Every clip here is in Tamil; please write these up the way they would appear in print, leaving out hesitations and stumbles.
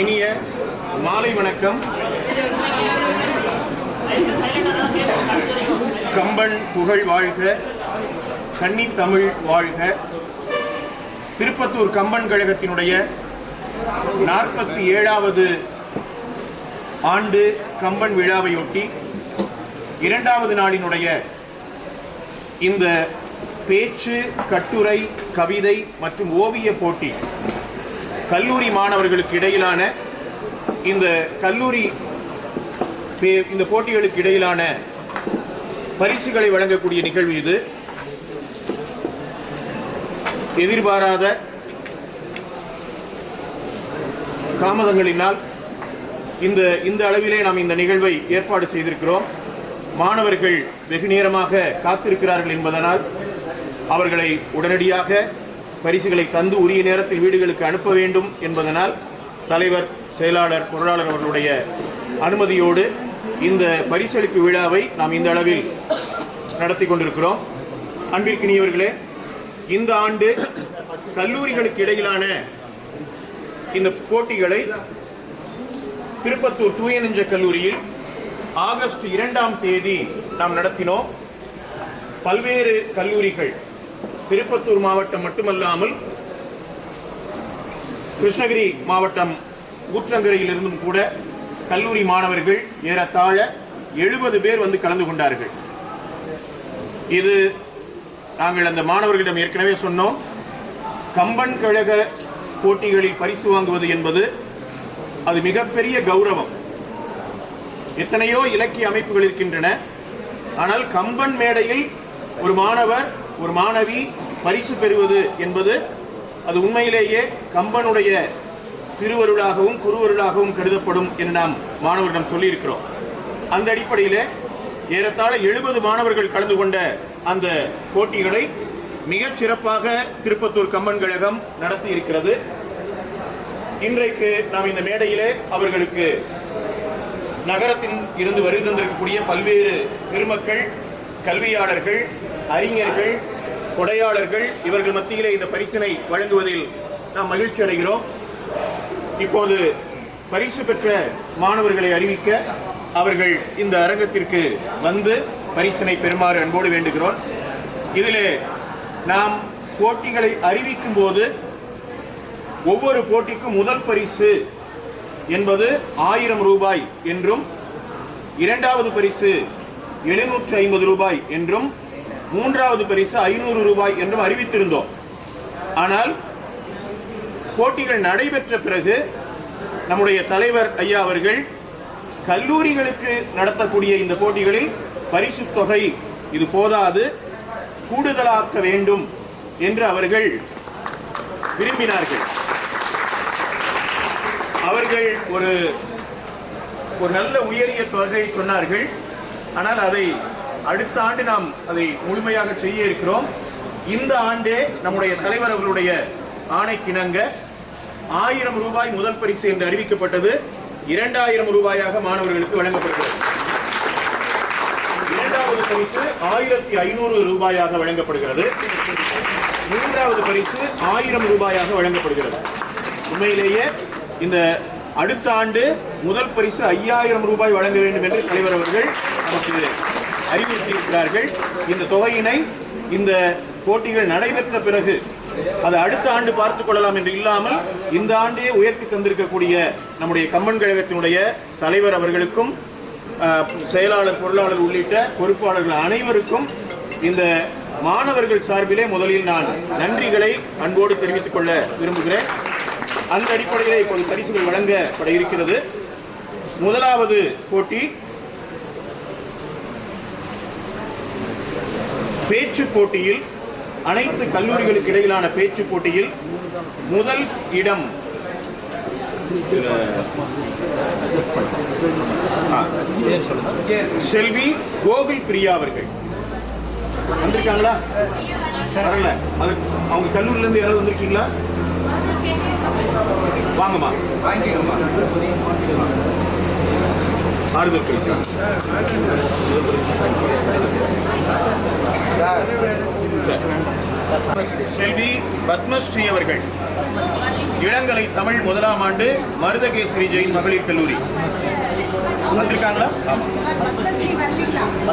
இனிய மாலை வணக்கம். கம்பன் புகழ் வாழ்க, கன்னி தமிழ் வாழ்க. திருப்பத்தூர் கம்பன் கழகத்தினுடைய 47வது ஆண்டு கம்பன் விழாவையொட்டி இரண்டாவது நாளினுடைய இந்த பேச்சு, கட்டுரை, கவிதை மற்றும் ஓவிய போட்டி கல்லூரி மாணவர்களுக்கு இடையிலான இந்த போட்டிகளுக்கு இடையிலான பரிசுகளை வழங்கக்கூடிய நிகழ்வு இது. எதிர்பாராத தாமதங்களினால் இந்த அளவிலே நாம் இந்த நிகழ்வை ஏற்பாடு செய்திருக்கிறோம். மாணவர்கள் வெகு நேரமாக காத்திருக்கிறார்கள் என்பதனால் அவர்களை உடனடியாக பரிசுகளை தந்து உரிய நேரத்தில் வீடுகளுக்கு அனுப்ப வேண்டும் என்பதனால் தலைவர், செயலாளர், பொருளாளர் அவர்களுடைய அனுமதியோடு இந்த பரிசளிப்பு விழாவை நாம் இந்த அளவில் நடத்தி கொண்டிருக்கிறோம். அன்பிற்கினியவர்களே, இந்த ஆண்டு கல்லூரிகளுக்கு இடையிலான இந்த போட்டிகளை திருப்பத்தூர் தூய நெஞ்ச கல்லூரியில் ஆகஸ்ட் 2ஆம் தேதி நாம் நடத்தினோம். பல்வேறு கல்லூரிகள், திருப்பத்தூர் மாவட்டம் மட்டுமல்லாமல் கிருஷ்ணகிரி மாவட்டம் ஊற்றங்கரையிலிருந்தும் கூட கல்லூரி மாணவர்கள் ஏறத்தாழ 70 பேர் வந்து கலந்து கொண்டார்கள். இது நாங்கள் அந்த மாணவர்களிடம் ஏற்கனவே சொன்னோம். கம்பன் கழக போட்டிகளில் பரிசு வாங்குவது என்பது அது மிகப்பெரிய கௌரவம். எத்தனையோ இலக்கிய அமைப்புகள் இருக்கின்றன. ஆனால் கம்பன் மேடையில் ஒரு மாணவர், ஒரு மாணவி பரிசு பெறுவது என்பது அது உண்மையிலேயே கம்பனுடைய திருவருளாகவும் குருவருளாகவும் கருதப்படும் என்று நாம் மாணவர்களிடம் சொல்லியிருக்கிறோம். அந்த அடிப்படையில் ஏறத்தாழ 70 மாணவர்கள் கலந்து கொண்ட அந்த போட்டிகளை மிகச் சிறப்பாக திருப்பத்தூர் கம்பன் கழகம் நடத்தி இருக்கிறது. இன்றைக்கு நாம் இந்த மேடையிலே அவர்களுக்கு நகரத்தின் இருந்து வருகை தந்திருக்கக்கூடிய பல்வேறு பெருமக்கள், கல்வியாளர்கள், அறிஞர்கள், கொடையாளர்கள் இவர்கள் மத்தியிலே இந்த பரிசினை வழங்குவதில் நாம் மகிழ்ச்சி அடைகிறோம். இப்போது பரிசு பெற்ற மாணவர்களை அறிவிக்க அவர்கள் இந்த அரங்கத்திற்கு வந்து பரிசினை பெறுமாறு அன்போடு வேண்டுகிறோம். இதிலே நாம் போட்டிகளை அறிவிக்கும் போது ஒவ்வொரு போட்டிக்கும் முதல் பரிசு என்பது 1000 ரூபாய் என்றும், இரண்டாவது பரிசு 750 ரூபாய் என்றும், மூன்றாவது பரிசு 500 ரூபாய் என்றும் அறிவித்திருந்தோம். ஆனால் போட்டிகள் நடைபெற்ற பிறகு நம்முடைய தலைவர் ஐயா அவர்கள் கல்லூரிகளுக்கு நடத்தக்கூடிய இந்த போட்டிகளில் பரிசு தொகை இது போதாது, கூடுதலாக்க வேண்டும் என்று அவர்கள் விரும்பினார்கள். அவர்கள் ஒரு நல்ல உயரிய தொகையை சொன்னார்கள். ஆனால் அதை அடுத்த ஆண்டு நாம் அதை முழுமையாக செய்ய இருக்கிறோம். இந்த ஆண்டே நம்முடைய தலைவர் அவர்களுடைய ஆணைக்கிணங்க 1000 ரூபாய் முதல் பரிசு என்று அறிவிக்கப்பட்டது 2000 ரூபாயாக மாணவர்களுக்கு வழங்கப்படுகிறது. இரண்டாவது பரிசு 1500 ரூபாயாக வழங்கப்படுகிறது. மூன்றாவது பரிசு 1000 ரூபாயாக வழங்கப்படுகிறது. உண்மையிலேயே இந்த அடுத்த ஆண்டு முதல் பரிசு 5000 ரூபாய் வழங்க வேண்டும் என்று தலைவர் அவர்கள் நமக்கு அறிவுறுத்தியிருக்கிறார்கள். இந்த தொகையினை இந்த போட்டிகள் நடைபெற்ற பிறகு அது அடுத்த ஆண்டு பார்த்துக் கொள்ளலாம் என்று இல்லாமல் இந்த ஆண்டே உயர்த்தி தந்திருக்கக்கூடிய நம்முடைய கம்பன் கழகத்தினுடைய தலைவர் அவர்களுக்கும், செயலாளர், பொருளாளர் உள்ளிட்ட பொறுப்பாளர்கள் அனைவருக்கும் இந்த மாணவர்கள் சார்பிலே முதலில் நான் நன்றிகளை அன்போடு தெரிவித்துக் கொள்ள விரும்புகிறேன். அந்த அடிப்படையிலே இப்போது பரிசுகள் வழங்கப்பட இருக்கிறது. முதலாவது போட்டி பேச்சு போட்டியில், அனைத்து கல்லூரிகளுக்கு இடையிலான பேச்சு போட்டியில் முதல் இடம் செல்வி கோகுல் பிரியா அவர்கள் வந்திருக்காங்களா? வரல. அவங்க கல்லூரில இருந்து யாராவது வந்திருக்கீங்களா? வாங்கம்மா. ஆறுதல் பரிசு செல்வி பத்மஸ்ரீ அவர்கள் இளங்கலை தமிழ் முதலாம் ஆண்டு மருதகேசரி ஜெயின் மகளிர் கல்லூரி வந்திருக்காங்களா?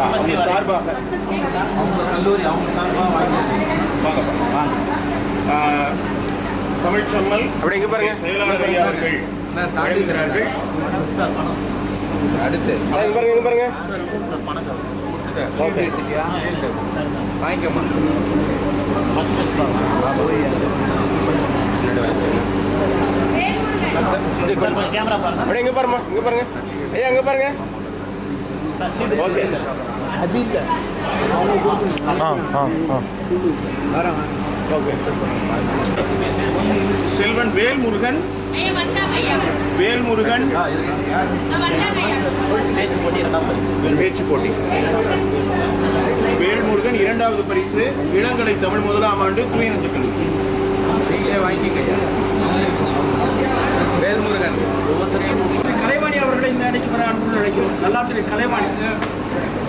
அவங்க சார்பாக தமிழ் செம்மல் அப்படி இங்க பாருங்க செயலாளர் ஐயா அவர்கள் வழங்குகிறார்கள். அடுத்து இங்க பாருங்க ஓகே வாங்கிக்கோமா. அப்படியே இங்க பாருமா, இங்க பாருங்க ஐயா, இங்க பாருங்க. Okay okay. செல்வன் வேல்முருகன் பேச்சு போட்டி. வேல்முருகன் இரண்டாவது பரிசு இளங்கலை தமிழ் முதலாம் ஆண்டு தூயநெஞ்ச கல்லூரி. வேல்முருகன் கலைவாணி அவர்களை இந்த அன்னைக்கு வர அன்புடன் அழைக்கிறோம். நல்லாசிரியர் கலைவாணி.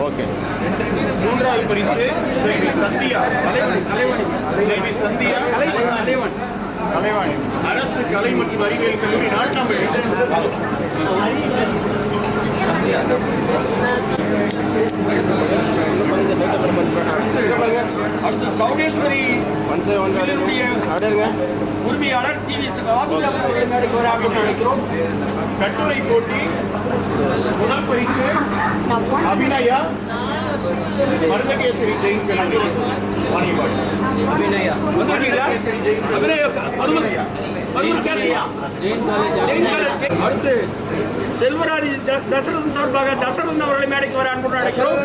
ஓகே. மூன்றாவது பரிசு செல்வி சந்தியா. செல்வி சந்தியா கலைவாணி அரசு கலை மற்றும் அறிவியல் கல்லூரி நாட்டாம்பள்ளி. சௌடேஸ்வரி உரிமையாளர் டிவி அழைக்கிறோம். கட்டுரை போட்டி முதல் பரிசு அபிநயா மருதகேசரி ஜெயின் கல்லூரி வாணியம்பாடி. அடுத்து செல்வராஜ் தசரதன் சார்பாக தசரதன் அவர்களை மேடைக்கு வர அன்புடன் அழைக்கிறோம்.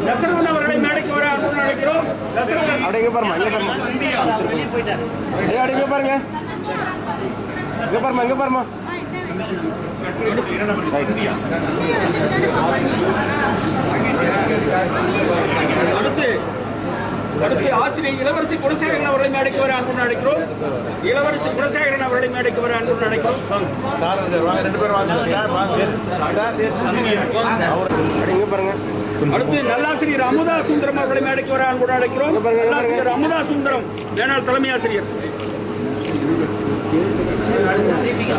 தசரதன் அவர்களை மேடைக்கு வர அன்புடன் அழைக்கிறோம். அப்படிங்க பாருமா, இங்க பாருமா, இங்க பாருங்க, இங்க பாருமா, இங்க பாருமா. அடுத்து ஆசிரியர் இளவரசி குணசேகரன் அவர்களை மேடைக்கு வர அன்புடன் அழைக்கிறோம். இளவரசி குணசேகரன் அவர்களை மேடைக்கு வர அன்புடன் அழைக்கிறோம். அடுத்து நல்லாசிரியர் அமுதா சுந்தரம் அவர்களை மேடைக்கு வர அன்புடன் அழைக்கிறோம். நல்லாசிரியர் அமுதா சுந்தரம் வேணால் தலைமை ஆசிரியர்.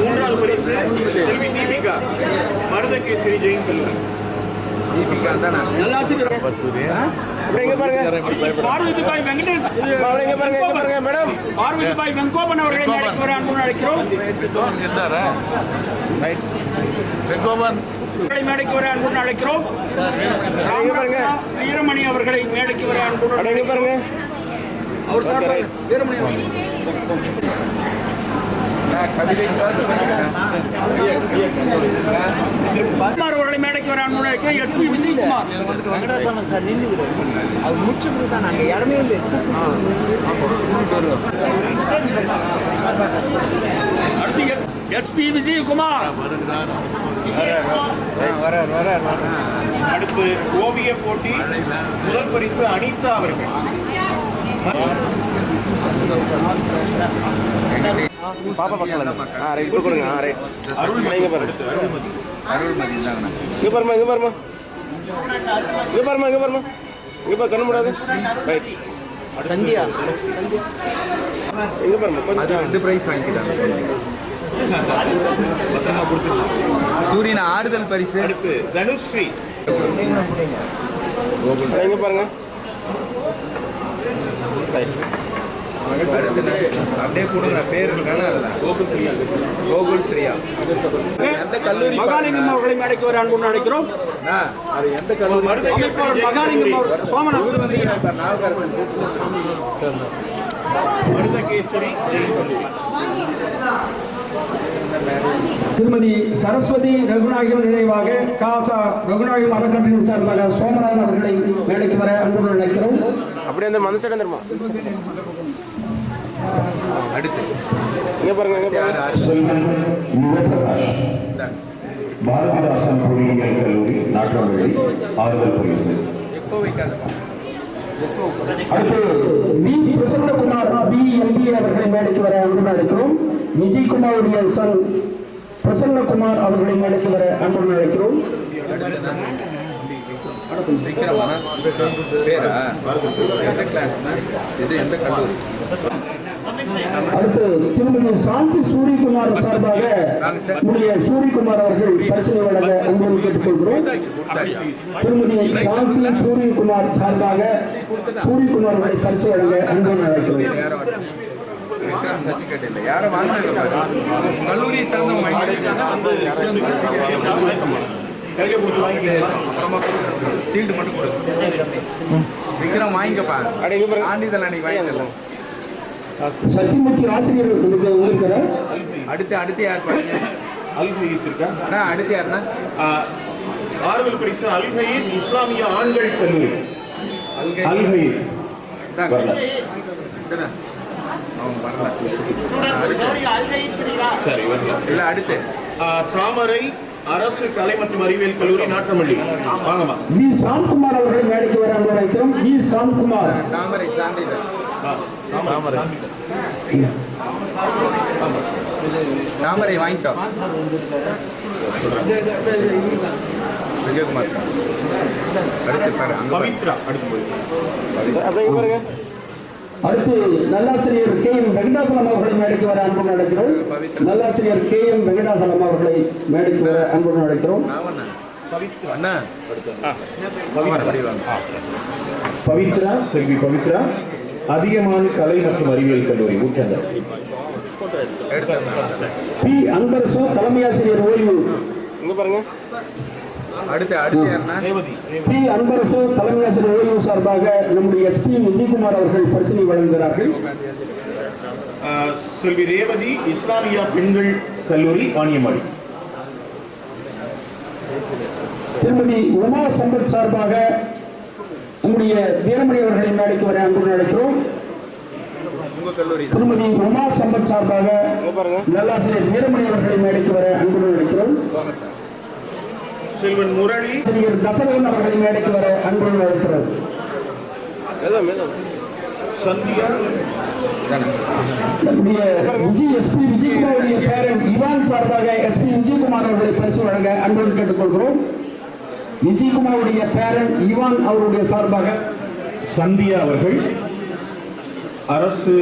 மூன்றாவது பரிசு செல்வி தீபிகா மருதகேசரி ஜெயின் கல்லூரி. பார்வதிபாய் வெங்கடேஷ் மேடம் பார்வதிபாய் வெங்கோபன் அவர்களை மேடைக்கு வர அன்புடன் அழைக்கிறோம். மேடைக்கு வர அன்புடன் அழைக்கிறோம். வீரமணி அவர்களை மேடைக்கு வர அன்புடன் அவர் சார்பாக வீரமணி அவர்களை மேடைக்கு வர அன்புடன் அழைக்கிறோம். எஸ்பி விஜயகுமார் அடுத்து எஸ்பி விஜயகுமார். அடுத்து ஓவிய போட்டி முதல் பரிசு அனிதா அவர்கள். பாப்பா பக்கத்துல ரைட் கொடுங்க. ரைட் அருள்மதி. இங்க பாருங்க, இங்க பாருமா, இங்க பாருமா, இங்க பாருமா, இங்க பாருமா, இங்க பா, கண்ணு மூடாது. ரைட் சந்தியா இங்க பாருமா, கொஞ்சம் 2 பிரைஸ் வாங்கிட்டாங்க. சூரியன் ஆறுதல் பரிசு. அடுத்து தனுஸ்ரீ. இங்க பாருங்க. அப்படியே கொடுக்குற பேர் கோகுல் பிரியா. எந்த கல்லூரி? மகாலிங்கம் அவர்களை மேடைக்கு வர அன்புடன் அழைக்கிறோம். அது எந்த கல்லூரி? மகாலிங்கம் அவர்கள் சோமநாத். மருதகேசரி ஜெயின் கல்லூரி. திருமதி சரஸ்வதி ரகுநாயகம் நினைவாக காசா ரகுநாயகம் அறக்கட்டளை சார்பாக சோமநாதன் அவர்களை மேடைக்கு வர அன்புடன் அழைக்கிறோம். அப்படியே அந்த மனசு தருமா. அடுத்து இங்க பாருங்க, இங்க பாருங்க. பாரதிதாசன் பொறியியல் கல்லூரி நாட்டாம்பள்ளி ஆறுதல் பரிசு. அடுத்து வி பிரசன்னகுமார் BMBA அவர்களை மேடைக்கு வர அன்புடன் அழைக்கிறோம். விஜயகுமாருடைய சன் பிரசன்னகுமார் அவர்களை மேடைக்கு வர அன்புடன் அழைக்கிறோம். அடுத்து திருமதி சாந்தி சூரியகுமார் சார்பாக நம்முடைய சூரியகுமார் அவர்கள் பரிசீலனை வழங்க அன்போடு கேட்டுக்கொள்கிறோம். திருமதி சாந்தி சூரியகுமார் சார்பாக சூரியகுமார் அவர்களை பரிசு வழங்க அன்போடு அழைக்கிறோம். சர்டிபிகேட் இல்லை யாரும் வாங்கினாங்க கல்லூரி சார்ந்தவங்க சீல்டு மட்டும் கொடு விக்ரம் வாங்கிக்கப்பா ஆண்டிதழ் அன்னைக்கு வாங்கிக்கலாம். சத்தியமூர்த்தி ஆசிரியர் இருக்கிறார். அடுத்து யார் பாருங்க அடுத்து யாருன்னா ஆறுதல் பரிசு அல்ஹையின் இஸ்லாமிய ஆண்கள் கல்லூரி. அல்ஹையின் அவங்க வரல சரி இல்லை அடுத்து தாமரை அரசு கலை மற்றும் அறிவியல் கல்லூரி நாற்றமல்லி. வாங்கம்மா. வி சாம்குமார் அவர்கள் வேலைக்கு வர அழைக்கிறோம். வி சாம்குமார் தாமரை சான்றிதழ் தாமரை வாங்கிட்டோம். விஜயகுமார் சார் அடுத்து பாரு அங்கே பவித்ரா அடுத்து போய் அடுத்து நல்லாசிரியர் கே எம் வெங்கடாசலம் அவர்களை மேடைக்கு வர அன்பு அழைக்கிறோம். நல்லாசிரியர் கே எம் வெங்கடாசலம் அவர்களை மேடைக்கு வர அன்பு அழைக்கிறோம். பவித்ரா செல்வி பவித்ரா அதிகமான கலை மற்றும் அறிவியல் கல்லூரி ஊற்றங்கள். பி அன்பரசு தலைமை ஆசிரியர் ஓய்வு. அடுத்து யாருன்னா பி அன்பரசு தலைமை ஆசிரியர் ஓய்வு சார்பாக நம்முடைய எஸ்பி விஜயகுமார் அவர்கள் பரிசீலனை வழங்குகிறார்கள். செல்வி ரேவதி இஸ்லாமியா பெண்கள் கல்லூரி வாணியம்பாடி. திருமதி உமா சம்பத் சார்பாக நம்முடைய வீரமணி அவர்களை மேடைக்கு வர அன்பு அழைக்கிறோம். திருமதி உமா சம்பத் சார்பாக நல்லாசிரியர் வீரமணி அவர்களை மேடைக்கு வர அன்பு அழைக்கிறோம். செல்வன் முரளி தசரகன் அவர்களை மேடைக்கு வர அன்பு அழைக்கிறோம். சந்தியா நம்முடைய எஸ்பி விஜயகுமாருடைய பேரன் இவான் சார்பாக எஸ்பி விஜயகுமார் அவர்களை பரிசு வழங்க அன்போடு கேட்டுக்கொள்கிறோம். விஜயகுமாருடைய பேரன் இவான் அவருடைய சார்பாக சந்தியா அவர்கள் அரசு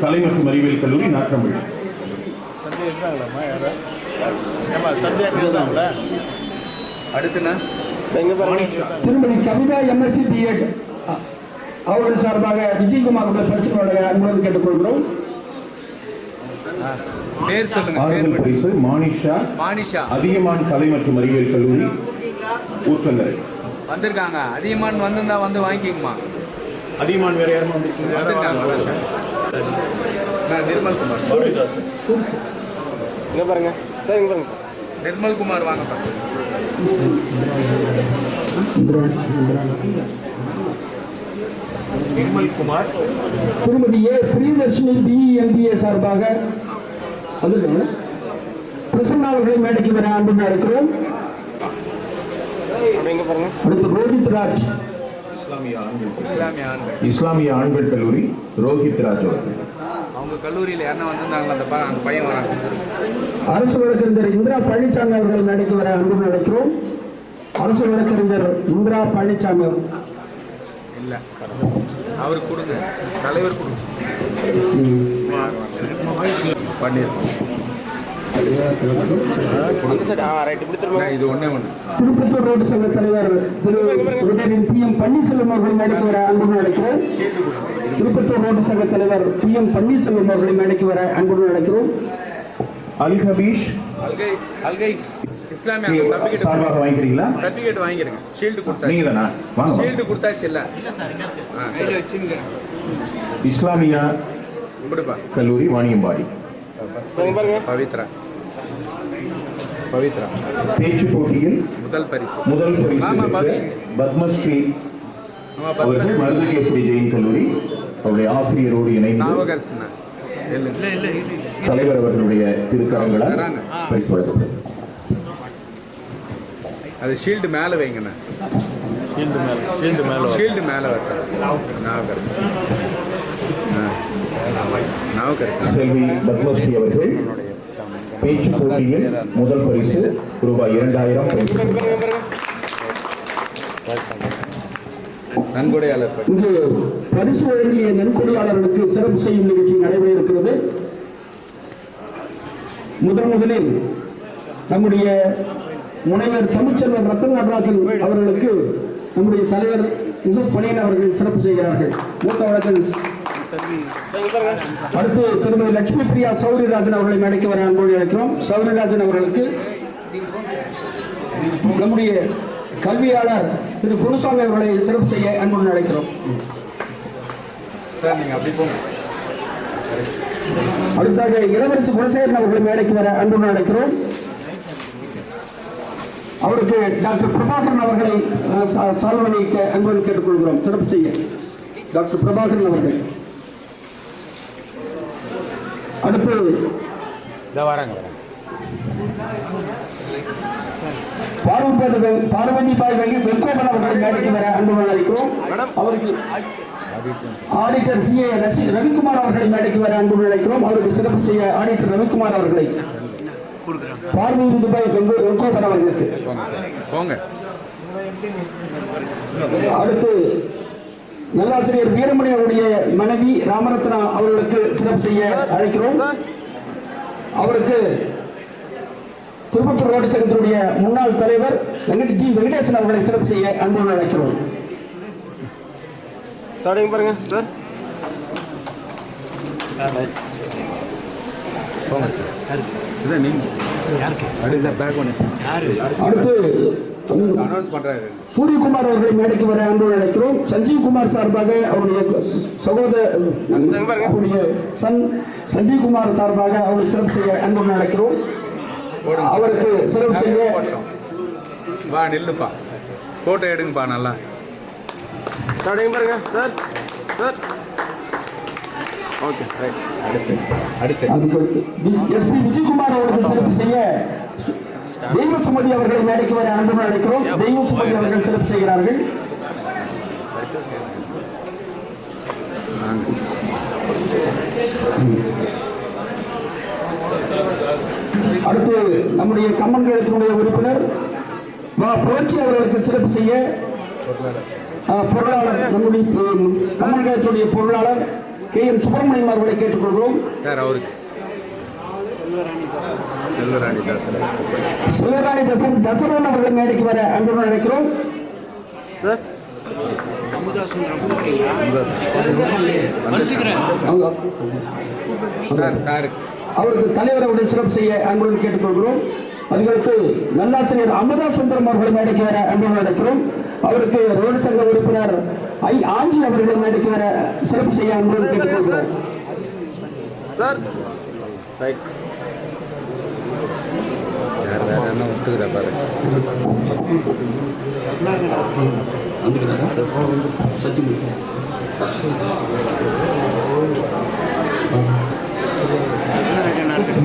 கலை மற்றும் அறிவியல் கல்லூரி நாற்றம்பள்ளி. அடுத்துண்ணா திருமதி கவிதா எம்எஸ்சி பிஎட் அவர்கள் சார்பாக விஜயகுமார் அவர்கள் பரிசு வழங்க அன்போடு கேட்டுக்கொள்கிறோம். பேர் சொல்லுங்க. ஆறுதல் பரிசு மானிஷா அதிகமான கலை மற்றும் அறிவியல் கல்லூரி ஊற்றங்கரை வந்திருக்காங்க. அதிகமான் வந்திருந்தா வந்து வாங்கிக்கோமா. அதிகமான் வேற யாரும் வந்திருக்காங்க. நிர்மல் குமார் இங்க பாருங்க சார், இங்க பாருங்க. நிர்மல் குமார் வாங்க. நிர்மல் குமார். திருமதி ஏ பிரியதர்ஷினி பிஎம்பிஏ சார்பாக பிரசன்னா அவர்களை மேடைக்கு வர அன்பு அழைக்கிறோம். இங்க பாருங்க. அடுத்து ரோஹித் ராஜ் இஸ்லாமிய ஆண்கள் கல்லூரி ரோஹித் ராஜ் அவர்கள். அவங்க கல்லூரியில் யாருன்னா வந்திருந்தாங்களா அந்த பையன் வராங்க. அரசு வழக்கறிஞர் இந்திரா பழனிசாமி அவர்கள் மேடைக்கு வர அன்பு அழைக்கிறோம். அரசு வழக்கறிஞர் இந்திரா பழனிசாமி இல்லை அவருக்கு கொடுங்க, தலைவர் கொடுங்க. பண்ணியிருக்கோம். இது ஒண்ணே ஒன்று. திருப்பத்தூர் ரோடு சங்க தலைவர் PM பன்னீர்செல்வம் அவர்கள் மேடைக்கு வர அன்புடன் அழைக்கிறோம். திருப்பத்தூர் ரோடு சங்க தலைவர் PM பன்னீர்செல்வம் அவர்களை மேடைக்கு வர அன்புடன் அழைக்கிறோம். அல் ஹபீஷ் அல்கை இஸ்லாமிய சார்பாக வாங்கிக்கிறீங்களா? சர்டிஃபிகேட் வாங்கிருங்க. ஷீல்டு கொடுத்தாச்சு. நீங்க தானா? வாங்க. ஷீல்டு கொடுத்தாச்சு இல்ல? கையில வச்சுங்க. இஸ்லாமியா கல்லூரி வாணியம்பாடி. பவித்ரா பேச்சு போட்டியில் முதல் பரிசு பத்மஸ்ரீ அவர்கள் மருதகேசரி ஜெயின் கல்லூரி அவருடைய ஆசிரியரோடு இணைந்து தலைவர் அவர்களுடைய திருக்கரங்களால் பரிசு வழங்கப்பட்டது. அது ஷீல்டு மேலே வைங்கண்ணா. ஷீல்டு மேலே செல்வி பத்மஸ்ரீ அவர்கள் பேச்சு போட்டியில் முதல் பரிசு ரூபாய் 2000 பரிசு. நன்கொடையாளர் இங்கு பரிசு வழங்கிய நன்கொடையாளர்களுக்கு சிறப்பு செய்யும் நிகழ்ச்சி நடைபெற இருக்கிறது. முதலில் நம்முடைய முனைவர் தமிழ்ச்செல்வன் ரத்தன் நடராஜன் அவர்களுக்கு நம்முடைய தலைவர் இசஸ் பணியன் அவர்கள் சிறப்பு செய்கிறார்கள். மூத்த வழக்கறிஞர் அடுத்து திருமதி லட்சுமி பிரியா சௌரிராஜன் அவர்களை மேடைக்கு வர அன்போடு அழைக்கிறோம். சௌரிராஜன் அவர்களுக்கு நம்முடைய கல்வியாளர் திரு குருசாமி அவர்களை சிறப்பு செய்ய அன்புடன் அழைக்கிறோம். அடுத்தாக இளவரசி குலசேகரன் அவர்களை மேடைக்கு வர அன்புடன் அழைக்கிறோம். அவருக்கு டாக்டர் பிரபாகரன் அவர்களை சால்வணிக்க அன்புடன் கேட்டுக்கொள்கிறோம். சிறப்பு செய்ய டாக்டர் பிரபாகரன் அவர்கள். அடுத்து பார்வதிபாய் வெங்கோபன் அவர்கள் மேடைக்கு வர அன்புடன் அழைக்கிறோம். அவருக்கு ஆடிட்டர் CA ரவிக்குமார் அவர்களை மேடைக்கு வர அன்புடன் அழைக்கிறோம். அவருக்கு சிறப்பு செய்ய ஆடிட்டர் ரவிக்குமார் அவர்களை பார்வதிபாய் வெங்கோபன் அவர்களுக்கு. அடுத்து நல்லாசிரியர் வீரமணி அவருடைய மனைவி ராமரத்னா அவர்களுக்கு சிறப்பு செய்ய அழைக்கிறோம். அவருக்கு திருப்பத்தூர் ரோடு சங்கத்தினுடைய முன்னாள் தலைவர் வெங்கடேசன் அவர்களை சிறப்பு செய்ய அன்புடன் அழைக்கிறோம். பாருங்க சார். அடுத்து சூரியகுமார் அவர்களை மேடைக்கு வர அன்போடு அழைக்கிறோம். சஞ்சீவ் குமார் சார்பாக அவருடைய அவருடைய சன் சஞ்சீவ் குமார் சார்பாக அவருக்கு சிறப்பு செய்ய அன்போடு அழைக்கிறோம். அவருக்கு சிறப்பு செய்ய நில்லுப்பா, போட்டோ எடுங்கப்பா. நல்லா பாருங்க sir. Sir okay SP Vijayakumar அவர்கள் சிறப்பு செய்ய தெய்வசுமதி அவர்களை மேடைக்கு வர அன்புடன் அழைக்கிறோம். தெய்வசுமதி அவர்கள் சிறப்பு செய்கிறார்கள். அடுத்து நம்முடைய கம்மன் கழகத்தினுடைய உறுப்பினர் புரட்சி அவர்களுக்கு சிறப்பு செய்ய பொருளாளர் நம்முடைய கம்மன் கழகத்தினுடைய பொருளாளர் KM சுப்பிரமணியம் அவர்களை கேட்டுக்கொள்கிறோம். சார் அவருக்கு செல்வராணி தசரன் அவர்களை மேடைக்கு வர அன்புடன் அழைக்கிறோம். சார் அவருக்கு தலைவர் அவர்கள் சிறப்பு செய்ய அன்புடன் கேட்டுக்கொள்கிறோம். அதுகளுக்கு நல்லாசிரியர் அமுதா சுந்தரம் அவர்களை மேடைக்கு வர அன்புடன் அழைக்கிறோம். அவருக்கு ரோடு சங்க உறுப்பினர் ஆஞ்சி அவர்களை மேடைக்கு வர சிறப்பு செய்ய அன்புடன் கேட்டுக்கொள்கிறோம். சார்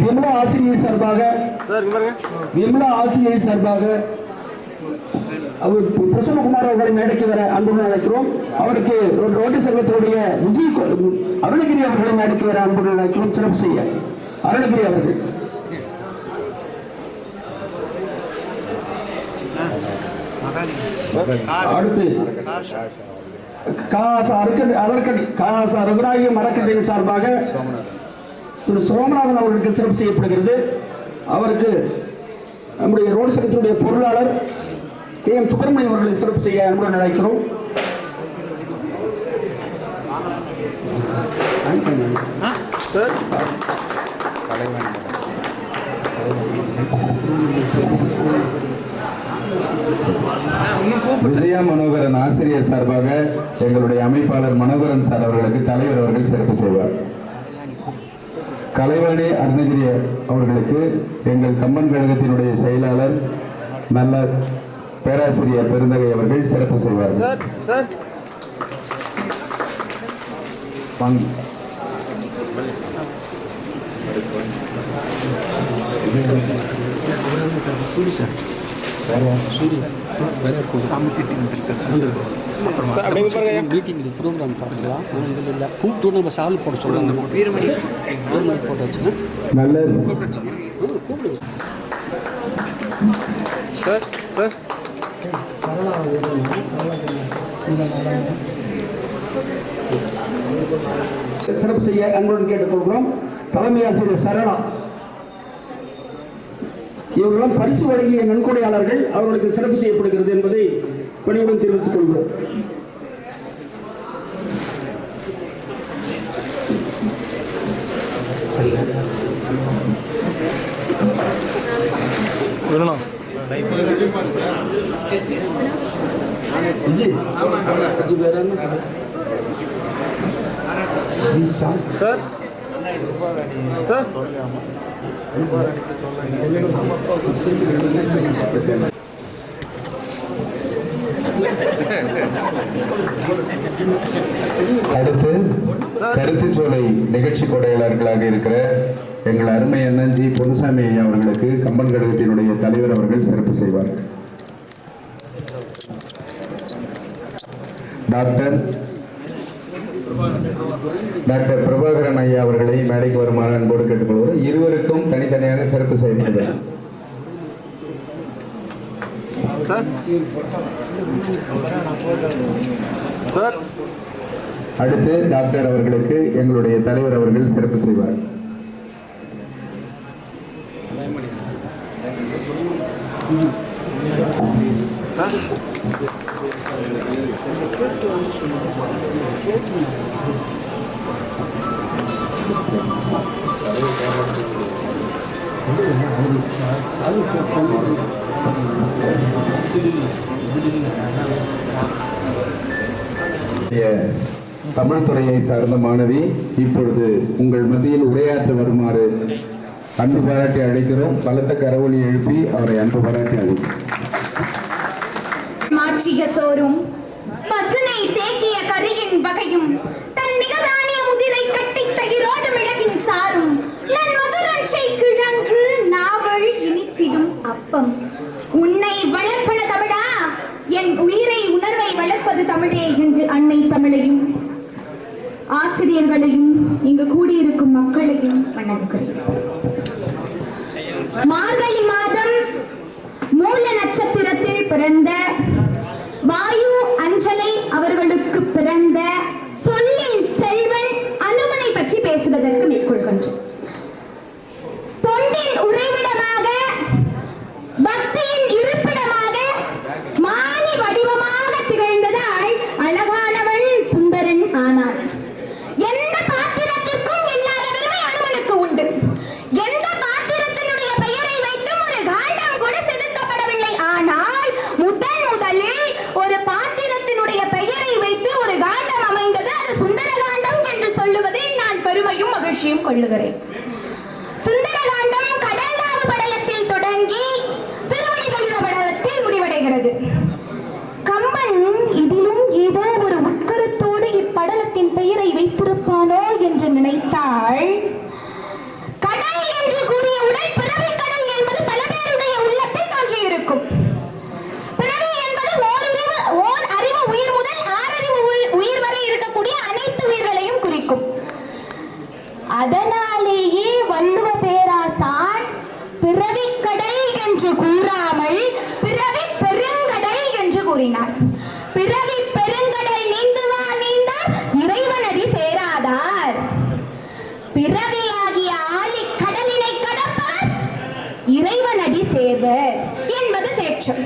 விமலா ஆசிரியர் சார்பாக விமலா ஆசிரியர் சார்பாக அவர் பிரசன்னகுமார் அவர்களை மேடைக்கு வர அன்புடன் அழைக்கிறோம். அவருக்கு ரோட்டி சங்கத்தினுடைய அருணகிரி அவர்களை மேடைக்கு வர அன்புடன் அழைக்கிறோம். சிறப்பு செய்ய அருணகிரி அவர்கள். அடுத்து ரகுநாயகம் அறக்கட்டளை சார்பாக திரு சோமநாதன் அவர்களுக்கு சிறப்பு செய்யப்படுகிறது. அவருக்கு நம்முடைய ரோடு சங்கத்தினுடைய பொருளாளர் KM சுப்பிரமணியம் அவர்களை சிறப்பு செய்ய அன்புடன் அழைக்கிறோம். விஜயா மனோகரன் ஆசிரியர் சார்பாக எங்களுடைய அமைப்பாளர் மனோகரன் சார் அவர்களுக்கு தலைவர் அவர்கள் சிறப்பு செய்வார். கலைவாணி அருணகிரி அவர்களுக்கு எங்கள் கம்பன் கழகத்தினுடைய செயலாளர் நல்ல பேராசிரியர் பெருந்தகை அவர்கள் சிறப்பு செய்வார். மீட்டிங் ப்ரோக்ராம் பார்க்கலாம். இதில் இல்லை கூப்பிட்டு நம்ம சால்வ் போட சொல்லுவாங்க. போட்டு வச்சுங்க. நல்ல சார் சிறப்பு செய்ய அன்புடன் கேட்டுக்கொள்கிறோம். தலைமை ஆசிரியர் சரணா இவர்களும் பரிசு வழங்கிய நன்கொடையாளர்கள், அவர்களுக்கு சிறப்பு செய்யப்படுகிறது என்பதை பணியுடன் தெரிவித்துக் கொள்கிறோம். சார் சார் அடுத்து கருத்துச்சோலை நிகழ்ச்சி கொடையாளர்களாக இருக்கிற எங்கள் அருமை அண்ணன் ஜி பொன்னுசாமி ஐயா அவர்களுக்கு கம்பன் கழகத்தினுடைய தலைவர் அவர்கள் சிறப்பு செய்வார். டாக்டர் பிரபாகரன் ஐயா அவர்களை மேடைக்கு வருமாறு அன்போடு கேட்டுக்கொள்வோம். இருவருக்கும் தனித்தனியாக சிறப்பு செய்யப்படுகிறது. சார் அடுத்து டாக்டர் அவர்களுக்கு எங்களுடைய தலைவர் அவர்கள் சிறப்பு செய்வார். தமிழ் துறையை சார்ந்த மாணவி இப்பொழுது உங்கள் மத்தியில் உரையாற்ற வருமாறு அன்பு பாராட்டி அழைக்கிறோம். பலத்த கரவொலி எழுப்பி அவரை அன்பு பாராட்டி அழைக்கிறோம். மாற்றிய சோறும் பசுனை தேக்கிய கரியின் வகையும் தன் நிகரானிய முதிரை கட்டி தயிரோடு மிளகின் சாரும் நன் மதுரஞ்சை கிழங்கு நாவல் இனித்திடும் அப்பம் உன்னை வளர்ப்பன தமிழா, என் உயிரை உணர்வை வளர்ப்பது தமிழே என்று அன்னை தமிழையும் ஆசிரியர்களையும் இங்கு கூடியிருக்கும் மக்களையும் வணங்குகிறேன். மார்கழி மாதம் மூல நட்சத்திரத்தில் பிறந்த வாயு அஞ்சலை அவர்களுக்கு பிறந்த சொல்லின் செல்வன் அனுமனை பற்றி பேசுவதற்கு மேற்கொள்கின்றோம். தொண்டின் உறைவிடமாக, பக்தியின் இருப்பிடமாக, மானி வடிவமாக திகழ்ந்ததால் அழகானவன் சுந்தரன் ஆனான். எந்த பாத்திரத்திற்கும் இல்லாத பெருமை அனுமனுக்கு உண்டு. எந்த பாத்திரத்தினுடைய பெயரை வைத்தும் ஒரு காண்டம் கூட செதுக்கப்படவில்லை. ஆனால் முதலில் ஒரு பாத்திரத்தினுடைய பெயரை வைத்து ஒரு காண்டம் அமைந்தது. அது சுந்தர காண்டம் என்று சொல்லுவதில் நான் பெருமையும் மகிழ்ச்சியும் கொள்ளுகிறேன். சுந்தர காண்டம் கடலாவு படலத்தில் தொடங்கி திருவடிகளித படலத்தில் முடிவடைகிறது. கம்பன் இதிலும் ஏதோ ஒரு உட்கருத்தோடு இப்படலத்தின் பெயரை வைத்திருப்பானோ என்று நினைத்தால், கடல் என்று கூறியவுடன் பிறவி கடல் என்பது பல பேருடைய உள்ளத்தில் தோன்றியிருக்கும். பிறவி என்பது ஓர் அறிவு உயிர் முதல் ஆறறிவு உயிர் வரை இருக்கக்கூடிய அனைத்து உயிர்களையும் குறிக்கும். அதனாலேயே வள்ளுவ பேராசான் பிறவிக்கடல் என்று கூறாமல் பிறவி பெருங்கடல் என்று கூறினார். பிறவி பெருங்கடல் நீந்துவார் நீந்தார் இறைவனடி சேராதார். பிறவியாகிய ஆழி கடலினை கடப்பார் இறைவனடி சேர்வர் என்பது தேற்றம்.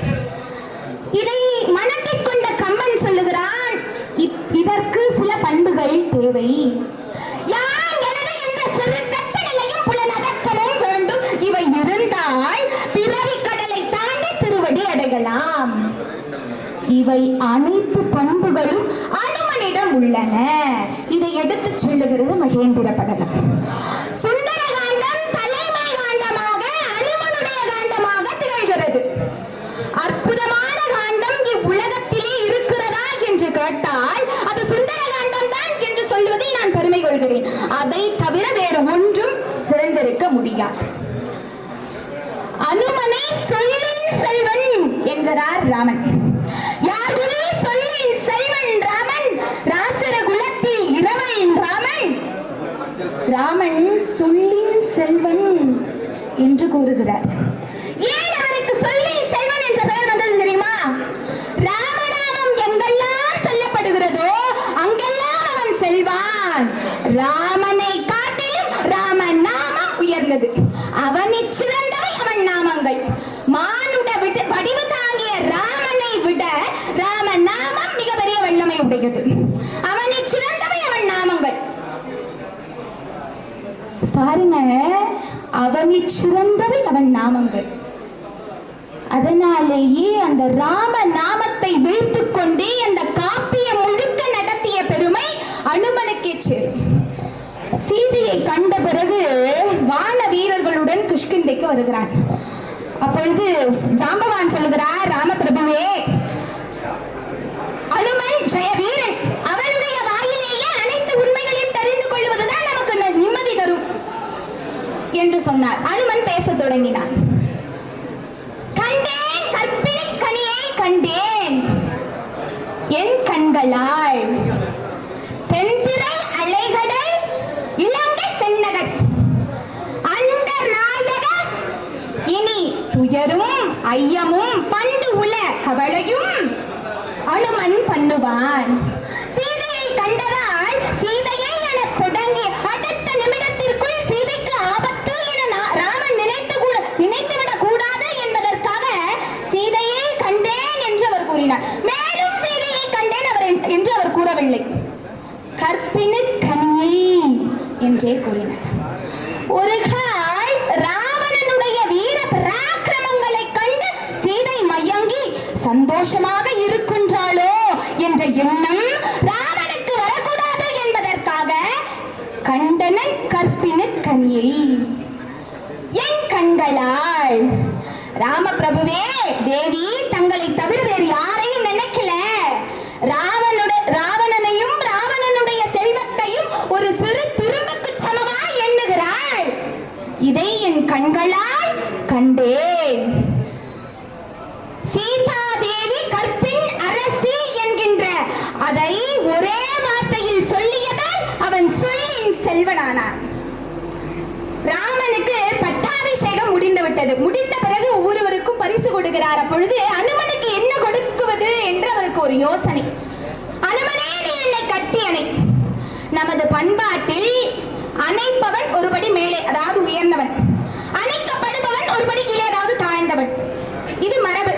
இதை மனத்தில் கொண்ட கம்பன் சொல்லுகிறான், இதற்கு சில பண்புகள் தேவை. யான் எனது என்ற சிறு கற்ற நிலையும் புலனடக்கமும் வேண்டும். இவை இருந்தால் பிறவி கடலை தாண்டி திருவடி அடையலாம். இவை அனைத்து பண்புகளும் அனுமனிடம் உள்ளன. இதை எடுத்துச் சொல்லுகிறது மகேந்திர படலம். சுந்தர காண்டம் தலைமை காண்டமாக, அனுமனுடைய காண்டமாக திகழ்கிறது. அற்புதமான காண்டம் இவ்வுலகத்திலே இருக்கிறதா என்று கேட்டால் அது சுந்தர காண்டம் தான் என்று சொல்வதில் நான் பெருமை கொள்கிறேன். அதை தவிர வேறு ஒன்றும் சிறந்திருக்க முடியாது. அனுமனை சொல்லின் செல்வன் என்கிறார் ராமன். யாருமே சொல்லின் செல்வன் ராமன், ராசர குலத்தில் இரவன் ராமன். ராமன் சொல்லின் செல்வன் என்று கூறுகிறார். ஏன் அவருக்கு சொல்லின் செல்வன் என்ற பெயர் வந்தது தெரியுமா? ராமநாமம் எங்கெல்லாம் ராம நாமம் மிக பெரிய வல்லமை உடையது. அவனை சிறந்தவை அவன் நாமங்கள். பாருங்க, அவனை சிறந்தவை அவன் நாமங்கள். அதனாலேயே அந்த ராம நாமத்தை வைத்துக் கொண்டே அந்த காப்பியம் முழுக்க நடத்திய பெருமை அனுமனுக்கே சேரும். சீதையை கண்ட பிறகு வான வீரர்களுடன் கிஷ்கிந்தைக்கு வருகிறான். அப்பொழுது ஜாம்பவான் சொல்லுகிறார், ராமபிரபுவே, அனுமன் ஜெயவீரன், அவனுடைய வாயிலேயே அனைத்து உண்மைகளையும் தெரிந்து கொள்வதுதான் நமக்கு நிம்மதி தரும் என்று சொன்னார். அனுமன் பேசத் தொடங்கினான். கண்டேன், கற்பிணி கனியை கண்டேன் என் கண்களால், தென்திரை அலைகடல் இலங்கை தென்னகர் அண்டர் நாயக, இனி துயரும் ஐயமும் பண்டு உல கவலையும் அனுமன் பண்ணுவான். சீதையை கண்டதால் சீதையை என தொடங்கி அடுத்த நிமிடத்திற்குள் சீதைக்கு ஆபத்து என ராமன் நினைத்துவிடக் கூடாது என்பதற்காக சீதையை கண்டேன் என்று அவர் கூறினார். மேலும் சீதையை கண்டேன் என்று அவர் கூறவில்லை, கற்பிணி கனியை என்றே கூறினார். ஒரு கால் ராவணனுடைய வீர பராக்கிரமங்களை கண்டு சீதை மயங்கி சந்தோஷமாக இருக்கின்றாளோ என்ற எண்ணம் ராவனுக்கு வரக்கூடாது என்பதற்காக கண்டனன் கற்பிணி கனியை என் கண்களால். ராமபிரபுவே, தேவி தங்களை தவிர வேறு யாரையும் நினைக்கல. ராவணனையும் ராவணனுடைய செல்வத்தையும் ஒரு சிறு துரும்புக்கு சமமாய் எண்ணுகிறாள். இதை என் கண்களால் கண்டேன். சீதா தேவி கற்பின் அரசி என்கின்ற அதை ஒரே வார்த்தையில் சொல்லியதால் அவன் சொல்லின் செல்வனானான். ராமனுக்கு பட்டாபிஷேகம் முடிந்துவிட்டது. முடிந்த பிறகு ஒவ்வொருவருக்கும் பரிசு கொடுக்கிறார். அப்பொழுது அனுமனுக்கு என்ன கொடுக்குவது என்று அவருக்கு ஒரு யோசனை. அனுமனே, நீ என்னை கட்டி அணை. நமது பண்பாட்டில் அணைப்பவன் ஒருபடி மேலே, அதாவது உயர்ந்தவன், அணைக்கப்படுபவன் ஒருபடி கீழே, அதாவது தாழ்ந்தவன். இது மரபு.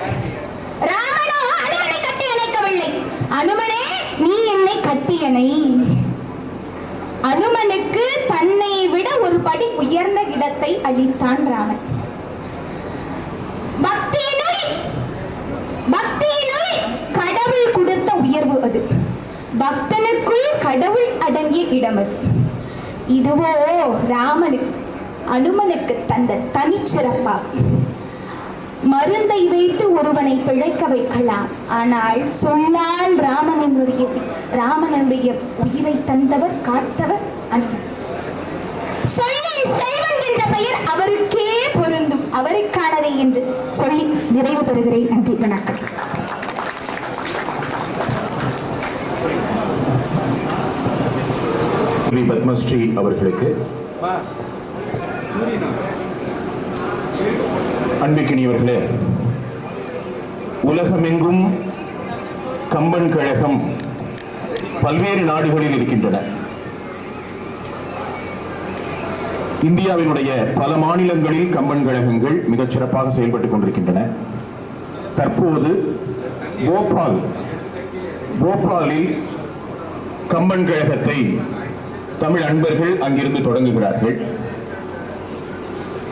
ராமனோ அனுமனை கட்டி அணைக்கவில்லை. அனுமனே, நீ என்னை கட்டி அணை. அனுமனுக்கு தன்னை விட ஒரு படி உயர்ந்த இடத்தை அளித்தான் ராமன். பக்தியினுள் கடவுள் கொடுத்த உயர்வு அது. பக்தனுக்குள் கடவுள் அடங்கிய இடம் அது. இதுவோ ராமனுக்கு அனுமனுக்கு தந்த தனிச்சிறப்பாகும். மருந்தை வைத்து ஒருவனை பிழைக்க வைக்கலாம், ஆனால் சொல்லால் ராமனுடைய உயிரை தந்தவர், காத்தவர் அனுமன். சொல்லின் செல்வன் என்ற பெயர் அவருக்கே பொருந்தும், அவருக்கானதை என்று சொல்லி நிறைவு பெறுகிறேன். நன்றி, வணக்கம். பத்மஸ்ரீ அவர்களுக்கு அன்பிற்கினியவர்களே, உலகமெங்கும் கம்பன் கழகம் பல்வேறு நாடுகளில் இருக்கின்றன. இந்தியாவினுடைய பல மாநிலங்களில் கம்பன் கழகங்கள் மிகச் சிறப்பாக செயல்பட்டுக் கொண்டிருக்கின்றன. தற்போது போபாலில் கம்பன் கழகத்தை தமிழ் அன்பர்கள் அங்கிருந்து தொடங்குகிறார்கள்.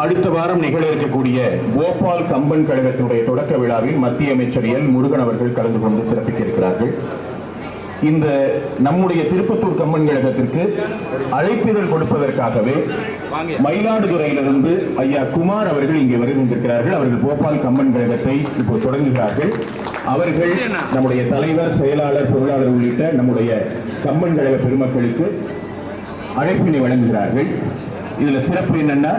அடுத்த வாரம் நிகழ இருக்கக்கூடிய போபால் கம்பன் கழகத்தினுடைய தொடக்க விழாவில் மத்திய அமைச்சர் எல் முருகன் அவர்கள் கலந்து கொண்டு சிறப்பிக்க இருக்கிறார்கள். இந்த நம்முடைய திருப்பத்தூர் கம்பன் கழகத்திற்கு அழைப்பிதழ் கொடுப்பதற்காகவே மயிலாடுதுறையிலிருந்து ஐயா குமார் அவர்கள் இங்கே வருகின்றிருக்கிறார்கள். அவர்கள் போபால் கம்பன் கழகத்தை இப்போ தொடங்குகிறார்கள். அவர்கள் நம்முடைய தலைவர், செயலாளர், பொருளாளர் உள்ளிட்ட நம்முடைய கம்பன் கழக பெருமக்களுக்கு அழைப்பினை வழங்குகிறார்கள். இதுல சிறப்பு என்னன்னா,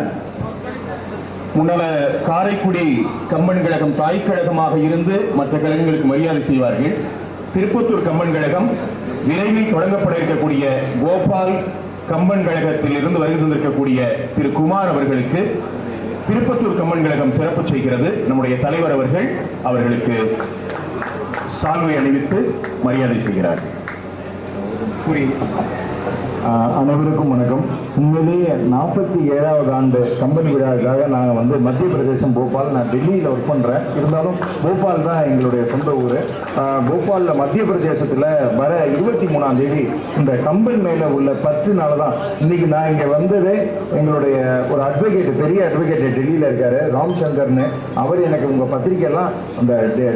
முன்னால காரைக்குடி கம்பன் கழகம் தாய் கழகமாக இருந்து மற்ற கழகங்களுக்கு மரியாதை செய்வார்கள். திருப்பத்தூர் கம்பன் கழகம் விரைவில் தொடங்கப்பட இருக்கக்கூடிய போபால் கம்பன் கழகத்தில் இருந்து வருகை தந்திருக்கக்கூடிய திரு குமார் அவர்களுக்கு திருப்பத்தூர் கம்பன் கழகம் சிறப்பு செய்கிறது. நம்முடைய தலைவர் அவர்கள் அவர்களுக்கு சால்வை அணிவித்து மரியாதை செய்கிறார். அனைவருக்கும் வணக்கம். உண்மையிலேயே 47வது ஆண்டு கம்பெனி விழாவுக்காக நாங்கள் மத்திய பிரதேசம் போபால், நான் டெல்லியில் ஒர்க் பண்ணுறேன். இருந்தாலும் போபால் தான் எங்களுடைய சொந்த ஊர். போபாலில் மத்திய பிரதேசத்தில் வர 23ஆம் தேதி இந்த கம்பன் மேலே உள்ள பற்றுனால தான் இன்னைக்கு நான் இங்கே வந்ததே. எங்களுடைய ஒரு அட்வொகேட், பெரிய அட்வொகேட் டெல்லியில் இருக்காரு, ராம் சங்கர்னு. அவர் எனக்கு உங்கள் பத்திரிக்கைலாம் அந்த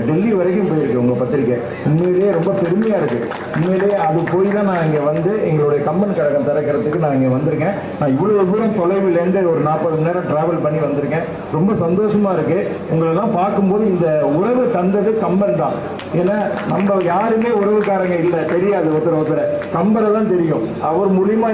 டெல்லி வரைக்கும் போயிருக்கு உங்கள் பத்திரிக்கை. உண்மையிலேயே ரொம்ப பெருமையாக இருக்குது. உண்மையிலேயே அது போய் தான் நான் இங்கே வந்து எங்களுடைய கம்பன் கழகம் திறக்கிறதுக்கு நான் இங்கே வந்திருக்கேன். நான் இவ்வளோ தூரம் தொலைவிலேருந்து ஒரு 40 மணி நேரம் ட்ராவல் பண்ணி வந்திருக்கேன். ரொம்ப சந்தோஷமாக இருக்குது. உங்களெல்லாம் பார்க்கும்போது இந்த உறவு தந்தது கம்பன் தான். ஏன்னா நம்ம யாருமே உறவுக்காரங்க இல்லை, தெரியாது ஒருத்தரை கம்பரை தான் தெரியும். அவர் மூலிமா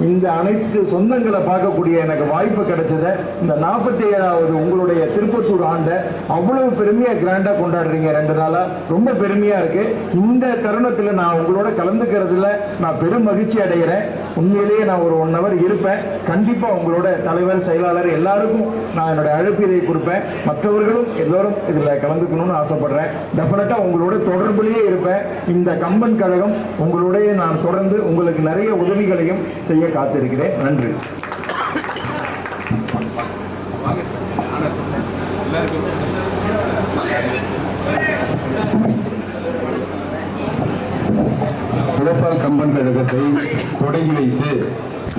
இந்த அனைத்து சொந்தங்களை பார்க்கக்கூடிய எனக்கு வாய்ப்பு கிடைச்சதை இந்த 47வது உங்களுடைய திருப்பத்தூர் ஆண்டை அவ்வளவு பெருமையாக கிராண்டாக கொண்டாடுறீங்க 2 நாளாக. ரொம்ப பெருமையாக இருக்குது. இந்த தருணத்தில் நான் உங்களோட கலந்துக்கிறதுல நான் பெரும் மகிழ்ச்சி அடைகிறேன். உண்மையிலேயே நான் ஒரு 1 hour இருப்பேன். கண்டிப்பாக உங்களோட தலைவர், செயலாளர் எல்லாருக்கும் நான் என்னுடைய அழைப்பிதை கொடுப்பேன். மற்றவர்களும் எல்லோரும் இதில் கலந்துக்கணும்னு ஆசைப்படுறேன். டெஃபினட்டாக உங்களோட தொடர்புலேயே இருப்பேன். இந்த கம்பன் கழகம் உங்களுடைய நான் தொடர்ந்து உங்களுக்கு நிறைய உதவிகளையும் செய்ய காத்திருக்கிறேன். நன்றி. புதப்பால் கம்பன் கழகத்தை தொடங்கி வைத்து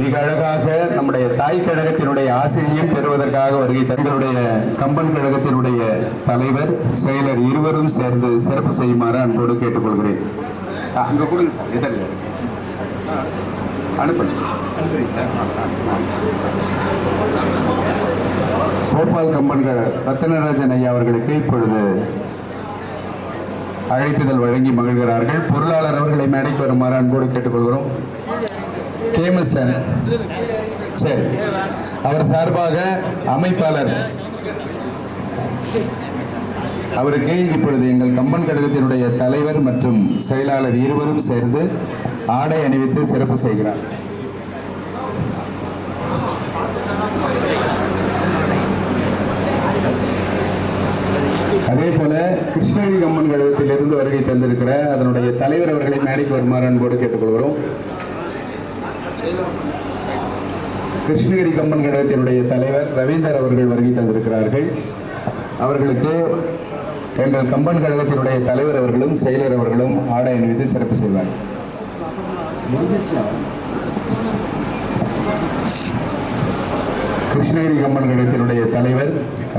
மிக அழகாக நம்முடைய தாய் கழகத்தினுடைய ஆசிரியம் பெறுவதற்காக வருகை தங்களுடைய கம்பன் கழகத்தினுடைய தலைவர், செயலர் இருவரும் சேர்ந்து சிறப்பு செய்யுமாறு அன்போடு கேட்டுக்கொள்கிறேன். அங்க கொடுங்க சார், எதிரில் அனுப்புங்க சார். போபால் கம்பன் ரத்னராஜன் ஐயா அவர்களுக்கு இப்பொழுது அழைப்புதல் வழங்கி மகிழ்கிறார்கள். பொருளாளர் அவர்களை மேடைக்கு வருமாறு அன்போடு கேட்டுக்கொள்கிறோம். கேமசன் சரி, அவர் சார்பாக அமைப்பாளர் அவருக்கு இப்பொழுது எங்கள் கம்பன் கழகத்தினுடைய தலைவர் மற்றும் செயலாளர் இருவரும் சேர்ந்து ஆடை அணிவித்து சிறப்பு செய்கிறார். அதே போல கிருஷ்ணகிரி கம்பன் கழகத்திலிருந்து வருகை தந்திருக்கிற அதனுடைய தலைவர் அவர்களை மேடைக்கு வருமாறு அன்போடு கேட்டுக்கொள்கிறோம். கிருஷ்ணகிரி கம்பன் கழகத்தினுடைய தலைவர் ரவீந்தர் அவர்கள் வருகை தந்திருக்கிறார்கள். அவர்களுக்கு எங்கள் கம்பன் கழகத்தினுடைய தலைவர் அவர்களும் செயலர் அவர்களும் ஆடை அணிவித்து சிறப்பு செய்வார். கிருஷ்ணகிரி கம்பன் கழகத்தினுடைய தலைவர்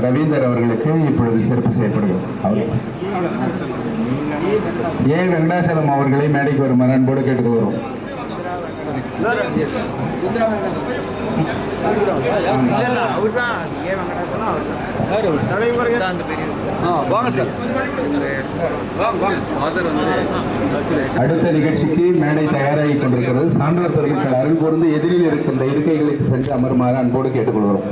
ரவீந்தர் அவர்களுக்கு இப்பொழுது சிறப்பு செய்யப்படுகிறது. ஏ வெங்கடாச்சலம் அவர்களை மேடைக்கு வருமாறு அன்போடு கேட்டுக்கொள்கிறோம். அடுத்த நிகழ்ச்சிக்கு மேடை தயாராகி கொண்டிருக்கிறது. சான்றோர் பெருமக்கள் அருள் கூர்ந்து எதிரில் இருக்கின்ற இருக்கைகளுக்கு சென்று அமருமாறு அன்போடு கேட்டுக்கொள்கிறோம்.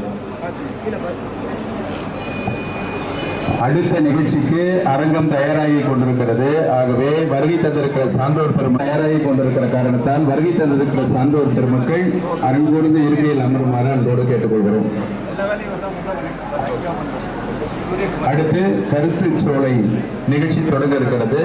அடுத்த நிகழ்ச்சிக்கு அரங்கம் தயாராகி கொண்டிருக்கிறது. ஆகவே வருகை தந்திருக்கிற சான்றோர் பெருமக்கள் தயாராகி கொண்டிருக்கிற காரணத்தால் வருகை தந்திருக்கிற சான்றோர் பெருமக்கள் அரங்கூர்ந்து இருக்கையில் அமருமாறு அன்போடு கேட்டுக்கொள்கிறோம். அடுத்து கருத்து சோலை நிகழ்ச்சி தொடங்க இருக்கிறது.